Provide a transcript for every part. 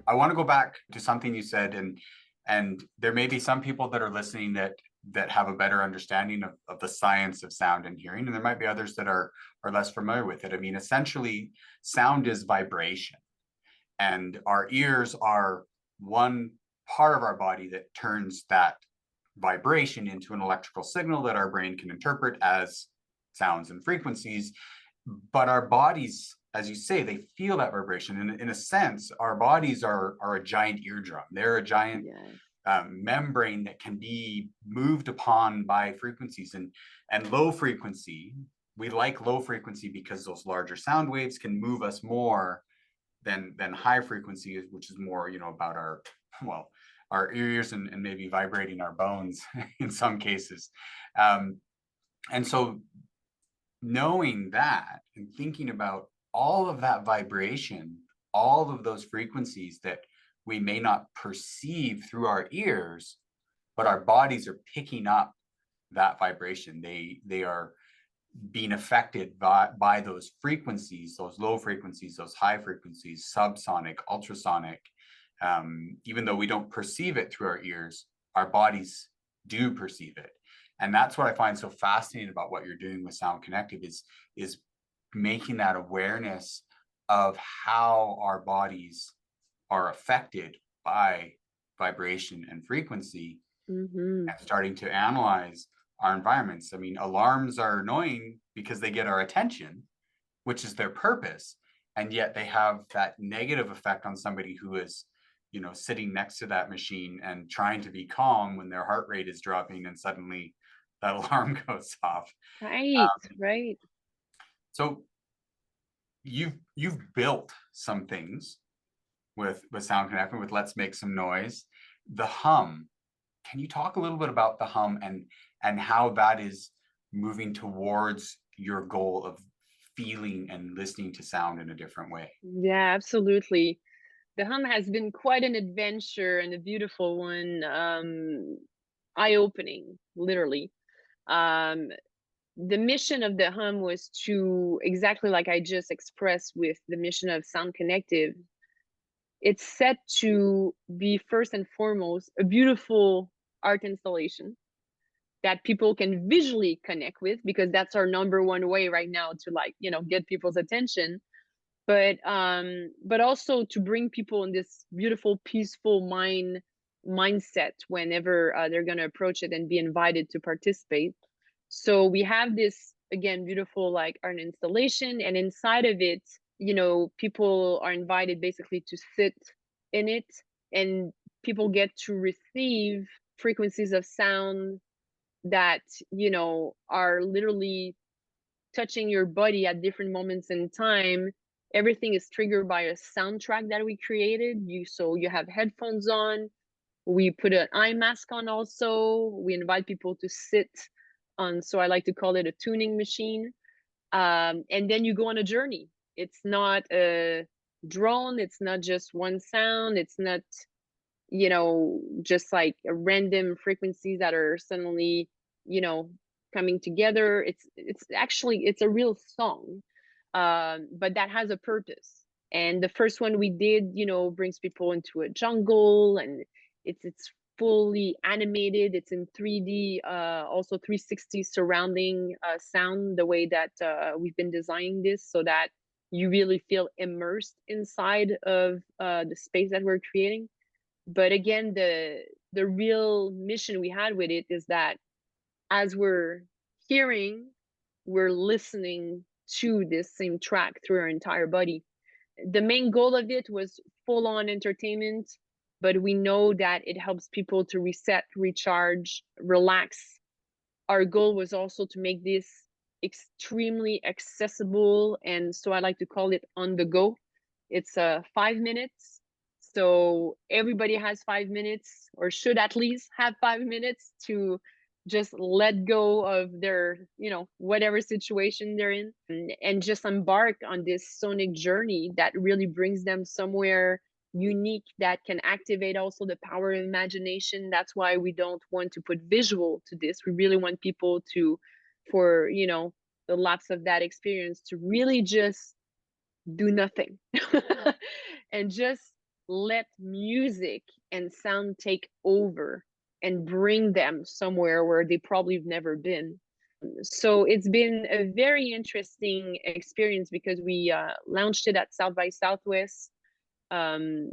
I want to go back to something you said, and there may be some people that are listening that have a better understanding of the science of sound and hearing, and there might be others that are less familiar with it. I mean, essentially, sound is vibration, and our ears are one part of our body that turns that vibration into an electrical signal that our brain can interpret as sounds and frequencies. But our bodies, as you say, they feel that vibration. And in a sense, our bodies are a giant eardrum. They're a giant Yeah. membrane that can be moved upon by frequencies, and low frequency. We like low frequency because those larger sound waves can move us more than high frequency, which is more, about well, our ears and maybe vibrating our bones in some cases. Um, and so knowing that and thinking about all of that vibration, all of those frequencies that we may not perceive through our ears, but our bodies are picking up that vibration. They are being affected by those frequencies, those low frequencies, those high frequencies, subsonic, ultrasonic. Even though we don't perceive it through our ears, our bodies do perceive it. And that's what I find so fascinating about what you're doing with Sound Connective is making that awareness of how our bodies are affected by vibration and frequency, Mm-hmm. and starting to analyze our environments. I mean, alarms are annoying because they get our attention, which is their purpose. And yet they have that negative effect on somebody who is, sitting next to that machine and trying to be calm when their heart rate is dropping and suddenly that alarm goes off. Right, right. So you've built some things with Sound Connector, with Let's Make Some Noise. The hum, can you talk a little bit about the hum and how that is moving towards your goal of feeling and listening to sound in a different way? Yeah, absolutely. The hum has been quite an adventure and a beautiful one, eye-opening, literally. Um, the mission of the hum was to, exactly like I just expressed with the mission of Sound Connective, it's set to be first and foremost a beautiful art installation that people can visually connect with, because that's our number one way right now to, like, get people's attention, but also to bring people in this beautiful peaceful mindset whenever they're going to approach it and be invited to participate. So we have this, again, beautiful like art installation, and inside of it, people are invited basically to sit in it, and people get to receive frequencies of sound that are literally touching your body at different moments in time. Everything is triggered by a soundtrack that we created. You have headphones on. We put an eye mask on also. We invite people to sit on, so I like to call it a tuning machine. And then you go on a journey. It's not a drone. It's not just one sound. It's not, just like a random frequencies that are suddenly, you know, coming together. It's actually, it's a real song, but that has a purpose. And the first one we did, brings people into a jungle, and it's fully animated. It's in 3D, also 360 surrounding sound. The way that we've been designing this, so that you really feel immersed inside of the space that we're creating. But again, the real mission we had with it is that as we're hearing, we're listening to this same track through our entire body. The main goal of it was full on entertainment, but we know that it helps people to reset, recharge, relax. Our goal was also to make this extremely accessible, and so I like to call it on the go. It's 5 minutes, so everybody has 5 minutes, or should at least have 5 minutes, to just let go of their, whatever situation they're in, and just embark on this sonic journey that really brings them somewhere unique, that can activate also the power of imagination. That's why we don't want to put visual to this. We really want people to, for the lapse of that experience, to really just do nothing and just let music and sound take over and bring them somewhere where they probably have never been. So it's been a very interesting experience because we launched it at South by Southwest, um,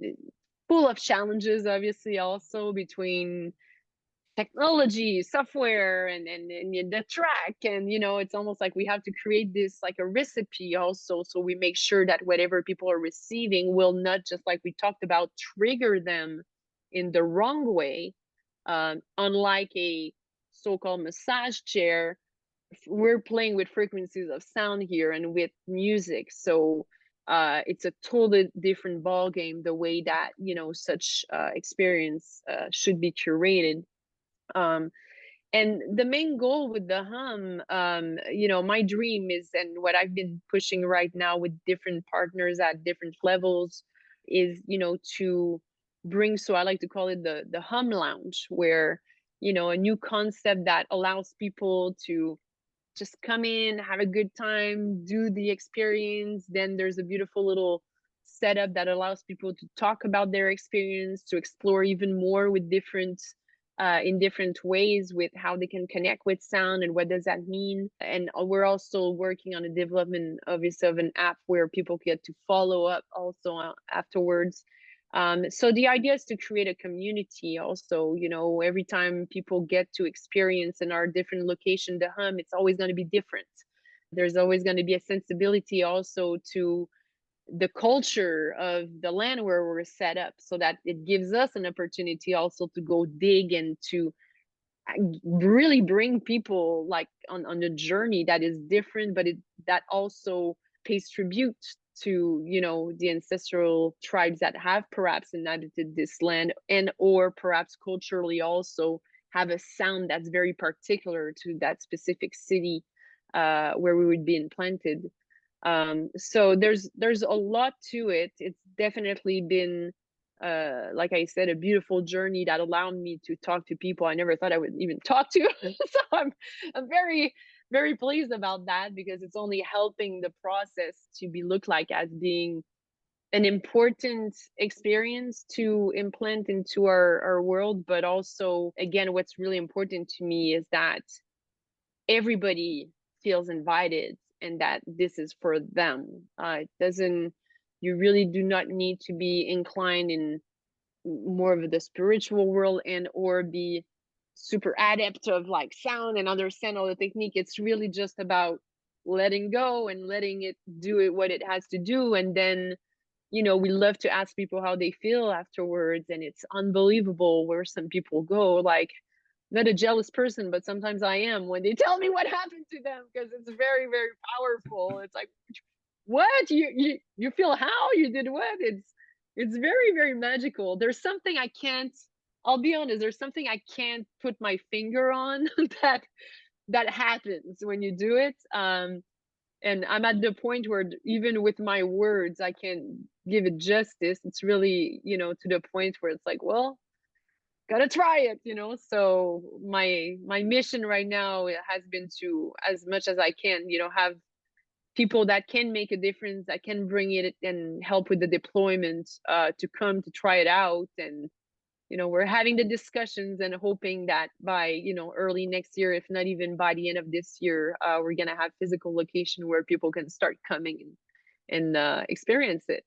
full of challenges, obviously, also between technology, software, and the track. And, it's almost like we have to create this like a recipe also. So we make sure that whatever people are receiving will not, just like we talked about, trigger them in the wrong way. Unlike a so-called massage chair, we're playing with frequencies of sound here and with music. So it's a totally different ball game, the way that such experience should be curated. um, and the main goal with the hum, my dream is, and what I've been pushing right now with different partners at different levels, is to bring, so I like to call it the hum lounge, where a new concept that allows people to just come in, have a good time, do the experience. Then there's a beautiful little setup that allows people to talk about their experience, to explore even more with different in different ways with how they can connect with sound and what does that mean. And we're also working on a development, obviously, of an app where people get to follow up also afterwards. So the idea is to create a community also. Every time people get to experience in our different location the hum, it's always going to be different. There's always going to be a sensibility also to the culture of the land where we're set up, so that it gives us an opportunity also to go dig and to really bring people like on a journey that is different, but that also pays tribute to the ancestral tribes that have perhaps inhabited this land, and or perhaps culturally also have a sound that's very particular to that specific city where we would be implanted. So there's a lot to it. It's definitely been like I said, a beautiful journey that allowed me to talk to people I never thought I would even talk to. So I'm very, very pleased about that, because it's only helping the process to be looked like as being an important experience to implant into our world. But also, again, what's really important to me is that everybody feels invited and that this is for them. It doesn't, you really do not need to be inclined in more of the spiritual world and or be super adept of like sound and understand all the technique. It's really just about letting go and letting it do it what it has to do. And then we love to ask people how they feel afterwards, and it's unbelievable where some people go. Like, not a jealous person, but sometimes I am when they tell me what happened to them, because it's very, very powerful. It's like, what, you feel how you did what? It's very, very magical. There's something I can't, I'll be honest, there's something I can't put my finger on that happens when you do it. And I'm at the point where even with my words I can't give it justice. It's really, to the point where it's like, well, gotta try it. So my mission right now has been to, as much as I can, have people that can make a difference, that can bring it and help with the deployment, to come to try it out. And we're having the discussions and hoping that by early next year, if not even by the end of this year, we're gonna have physical location where people can start coming and experience it.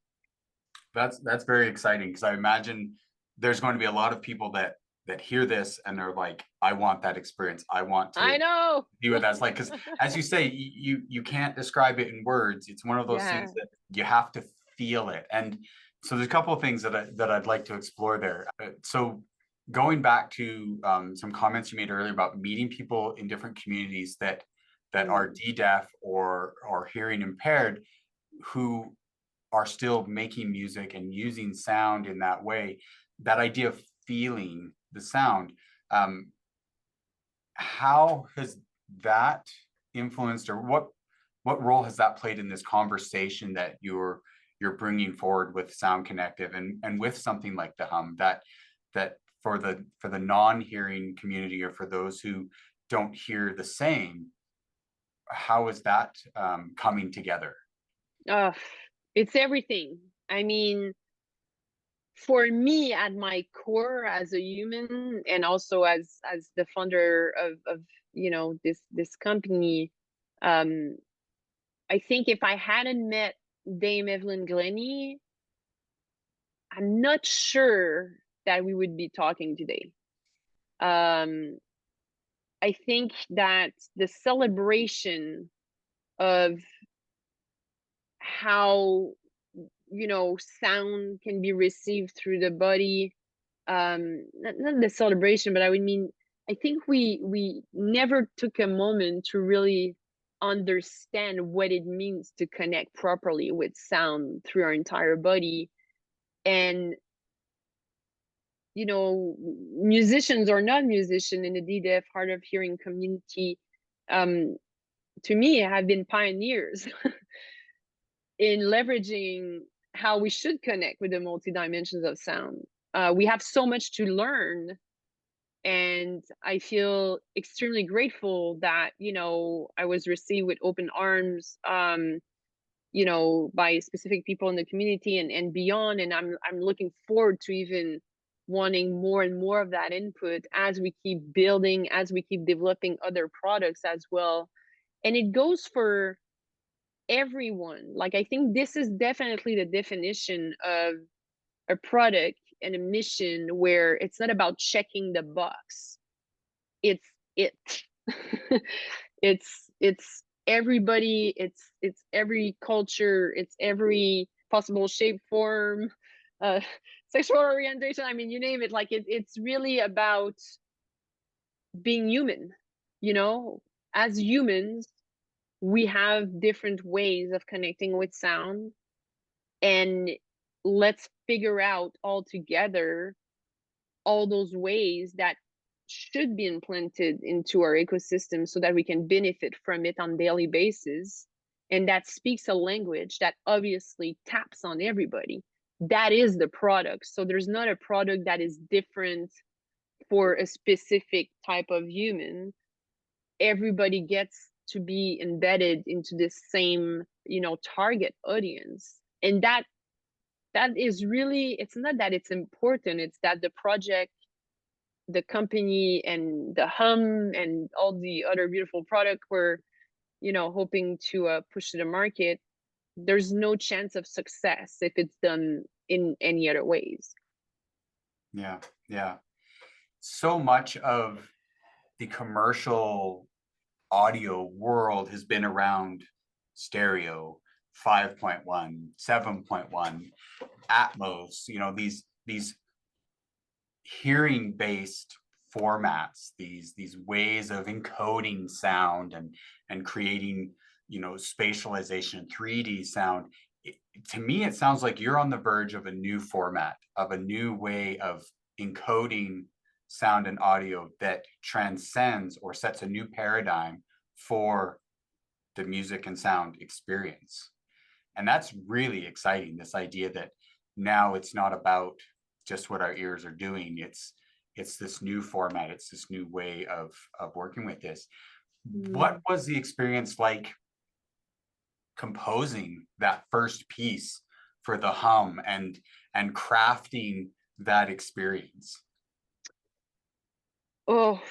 That's very exciting, because I imagine there's going to be a lot of people that hear this and they're like, I want that experience. I want I to know. see what that's like. Because as you say, you can't describe it in words. It's one of those Yeah. things that you have to feel it. And so there's a couple of things that I'd like to explore there. So going back to some comments you made earlier about meeting people in different communities that are Mm. D-deaf or hearing impaired, who are still making music and using sound in that way, that idea of feeling the sound, um, how has that influenced, or what role has that played in this conversation that you're bringing forward with Sound Connective and with something like the hum, that for the non-hearing community, or for those who don't hear the same, how is that coming together? uh, it's everything. I mean, for me, at my core as a human, and also as the founder of this company, um I think if I hadn't met Dame Evelyn Glennie, I'm not sure that we would be talking today. um I think that the celebration of how sound can be received through the body, not the celebration, but I would mean, I think we never took a moment to really understand what it means to connect properly with sound through our entire body. And musicians or non-musician in the DDF hard of hearing community, um to me, have been pioneers in leveraging how we should connect with the multi dimensions of sound. We have so much to learn, and I feel extremely grateful that I was received with open arms, by specific people in the community and beyond. And I'm looking forward to even wanting more and more of that input as we keep building, as we keep developing other products as well. And it goes for everyone. Like, I think this is definitely the definition of a product and a mission where it's not about checking the box. It's it. it's everybody, it's every culture, it's every possible shape, form, uh sexual orientation, I mean, you name it. Like, it's really about being human. you know as humans, we have different ways of connecting with sound, and let's figure out all together all those ways that should be implanted into our ecosystem so that we can benefit from it on daily basis, and that speaks a language that obviously taps on everybody. That is the product. So there's not a product that is different for a specific type of human. Everybody gets to be embedded into this same target audience. And that is really, it's not that it's important, it's that the project, the company, and the hum and all the other beautiful product we're hoping to push to the market, there's no chance of success if it's done in any other ways. Yeah, yeah. So much of the commercial audio world has been around stereo, 5.1, 7.1, Atmos, these hearing based formats, these ways of encoding sound and creating spatialization, 3D sound. To me, it sounds like you're on the verge of a new format, of a new way of encoding sound and audio that transcends or sets a new paradigm for the music and sound experience. And that's really exciting, this idea that now it's not about just what our ears are doing. It's this new format, it's this new way of working with this. What was the experience like composing that first piece for the hum and crafting that experience? Oh,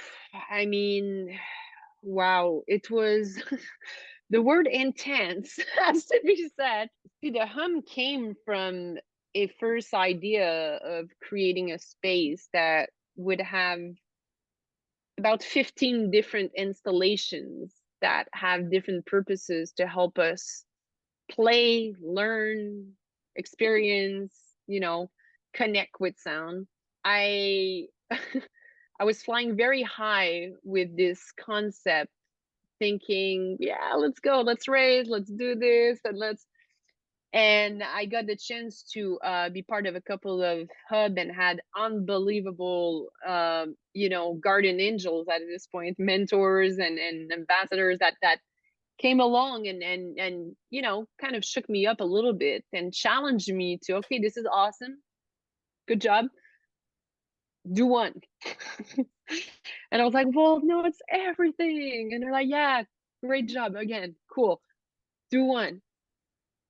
I mean, wow, it was the word intense has to be said. See, the hum came from a first idea of creating a space that would have about 15 different installations that have different purposes to help us play, learn, experience, connect with sound. I I was flying very high with this concept, thinking, yeah, let's go, let's race, let's do this, and I got the chance to be part of a couple of hub and had unbelievable, guardian angels at this point, mentors and ambassadors that came along and kind of shook me up a little bit and challenged me to, okay, this is awesome, good job, do one. And I was like, well, no, it's everything. And they're like, yeah, great job again, cool, do one.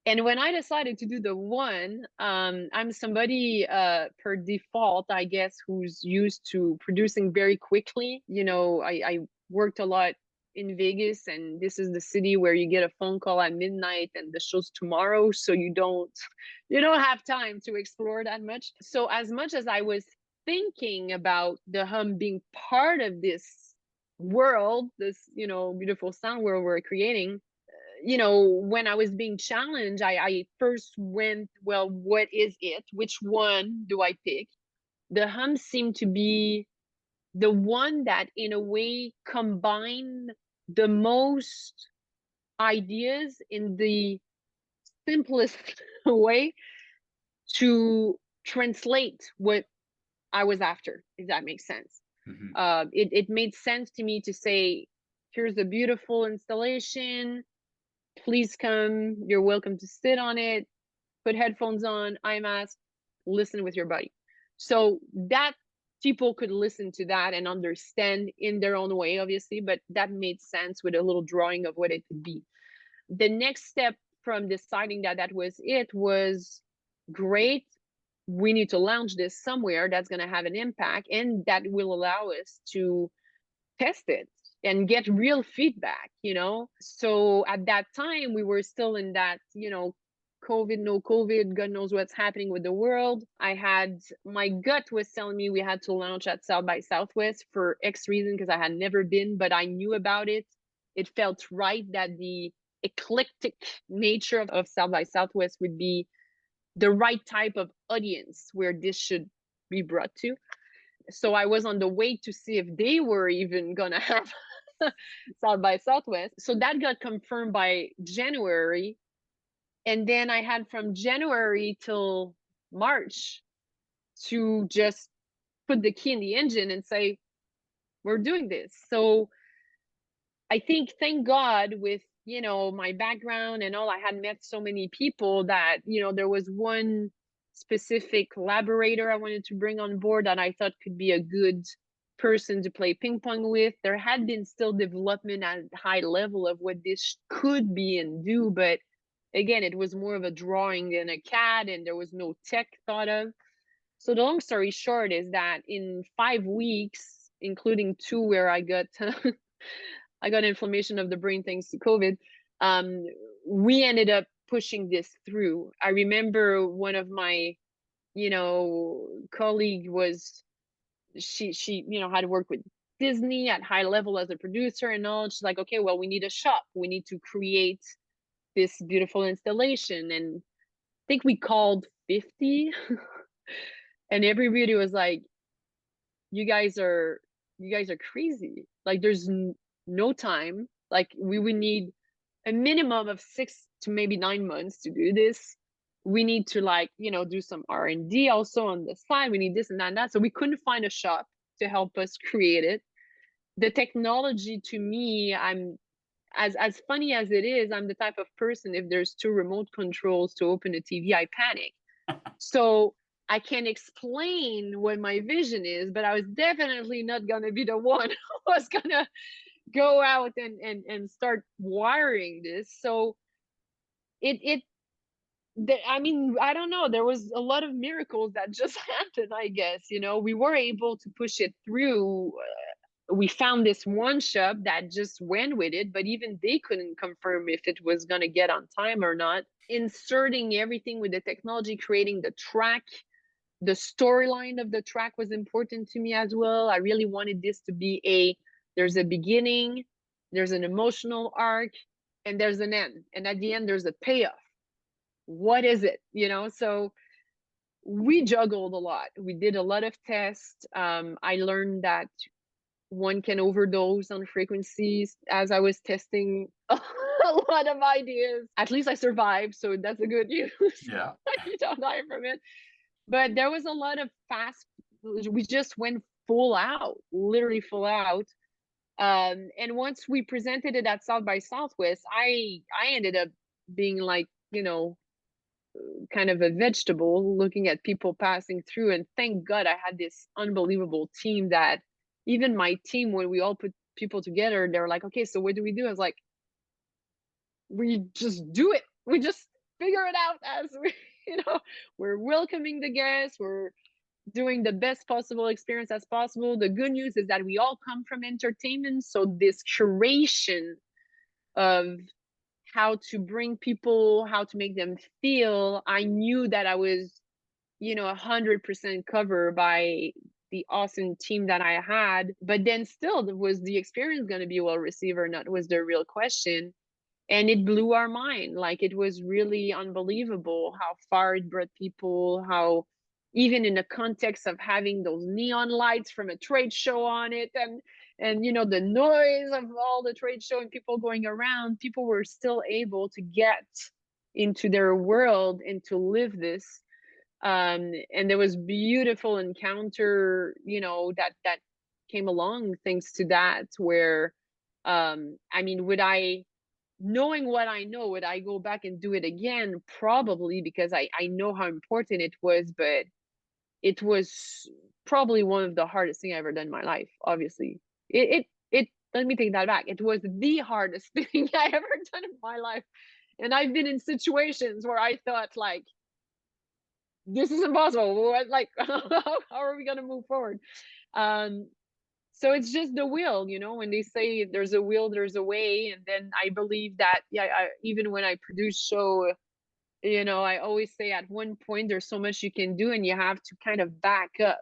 And when I decided to do the one, I'm somebody per default, I guess, who's used to producing very quickly. I worked a lot in Vegas, and this is the city where you get a phone call at midnight and the show's tomorrow, so you don't have time to explore that much. So as much as I was thinking about the hum being part of this world, this beautiful sound world we're creating, when I was being challenged, I first went, well, what is it? Which one do I pick? The hum seemed to be the one that, in a way, combined the most ideas in the simplest way to translate what I was after, if that makes sense. Mhm. It made sense to me to say, here's a beautiful installation. Please come. You're welcome to sit on it, put headphones on, eye mask, listen with your body. So that people could listen to that and understand in their own way, obviously, but that made sense with a little drawing of what it could be. The next step from deciding that that was it was, great. We need to launch this somewhere that's going to have an impact and that will allow us to test it and get real feedback. So at that time we were still in that, COVID, no COVID, God knows what's happening with the world. My gut was telling me we had to launch at South by Southwest for X reason, because I had never been, but I knew about it. It felt right that the eclectic nature of South by Southwest would be the right type of audience where this should be brought to. So I was on the wait to see if they were even gonna have South by Southwest. So that got confirmed by January. And then I had from January till March to just put the key in the engine and say, we're doing this. So I think, thank God, with my background and all, I had met so many people that there was one specific collaborator I wanted to bring on board that I thought could be a good person to play ping pong with. There had been still development at high level of what this could be and do, but again, it was more of a drawing than a CAD, and there was no tech thought of. So the long story short is that in 5 weeks, including 2 where I got I got inflammation of the brain thanks to COVID. We ended up pushing this through. I remember one of my, colleague was, she had worked with Disney at high level as a producer and all. She's like, okay, well, we need a shop. We need to create this beautiful installation. And I think we called 50 and everybody was like, you guys are crazy. Like, there's no time. Like, we would need a minimum of 6 to maybe 9 months to do this. We need to, like, do some R&D also on the side. We need this and that and that. So we couldn't find a shop to help us create it. The technology, to me, I'm as funny as it is, I'm the type of person, if there's 2 remote controls to open a TV, I panic. So I can explain what my vision is, but I was definitely not gonna be the one who was gonna go out and start wiring this. So it I mean, I don't know, there was a lot of miracles that just happened, I guess. We were able to push it through. We found this one shop that just went with it, but even they couldn't confirm if it was going to get on time or not. Inserting everything with the technology, creating the track, the storyline of the track was important to me as well. I really wanted this to be there's a beginning, there's an emotional arc, and there's an end. And at the end, there's a payoff. What is it? So we juggled a lot. We did a lot of tests. I learned that one can overdose on frequencies as I was testing a lot of ideas. At least I survived, so that's a good news. Yeah. You don't die from it. But there was a lot of we just went full out, literally full out. And once we presented it at South by Southwest, I ended up being like, kind of a vegetable, looking at people passing through. And thank God I had this unbelievable team that even my team, when we all put people together, they're like, okay, so what do we do? I was like, we just do it. We just figure it out as we, we're welcoming the guests, we're doing the best possible experience as possible. The good news is that we all come from entertainment, so this curation of how to bring people, how to make them feel, I knew that I was, 100% covered by the awesome team that I had. But then still, was the experience going to be well received or not was the real question. And it blew our mind. Like, it was really unbelievable how far it brought people, how even in the context of having those neon lights from a trade show on it, and the noise of all the trade show and people going around, people were still able to get into their world and to live this. And there was beautiful encounter, that came along thanks to that, where I mean, would I, knowing what I know, would I go back and do it again? Probably, because I know how important it was, but it was probably one of the hardest thing I ever done in my life, obviously. It let me take that back. It was the hardest thing I ever done in my life. And I've been in situations where I thought, like, this is impossible. What, like, how are we gonna move forward? Um, so it's just the will, when they say there's a will, there's a way. And then I believe that, yeah, even when I produce show, I always say at one point there's so much you can do, and you have to kind of back up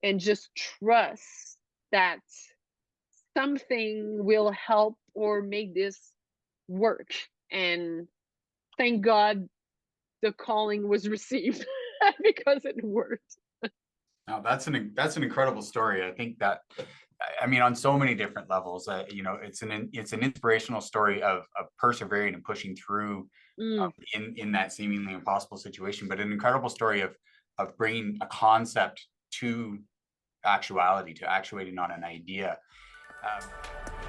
and just trust that something will help or make this work. And thank God the calling was received because it worked. Now that's an incredible story. I think that, I mean, on so many different levels, it's an inspirational story of persevering and pushing through Mm, in that seemingly impossible situation, but an incredible story of bringing a concept to actuality, to actuating on an idea. Um,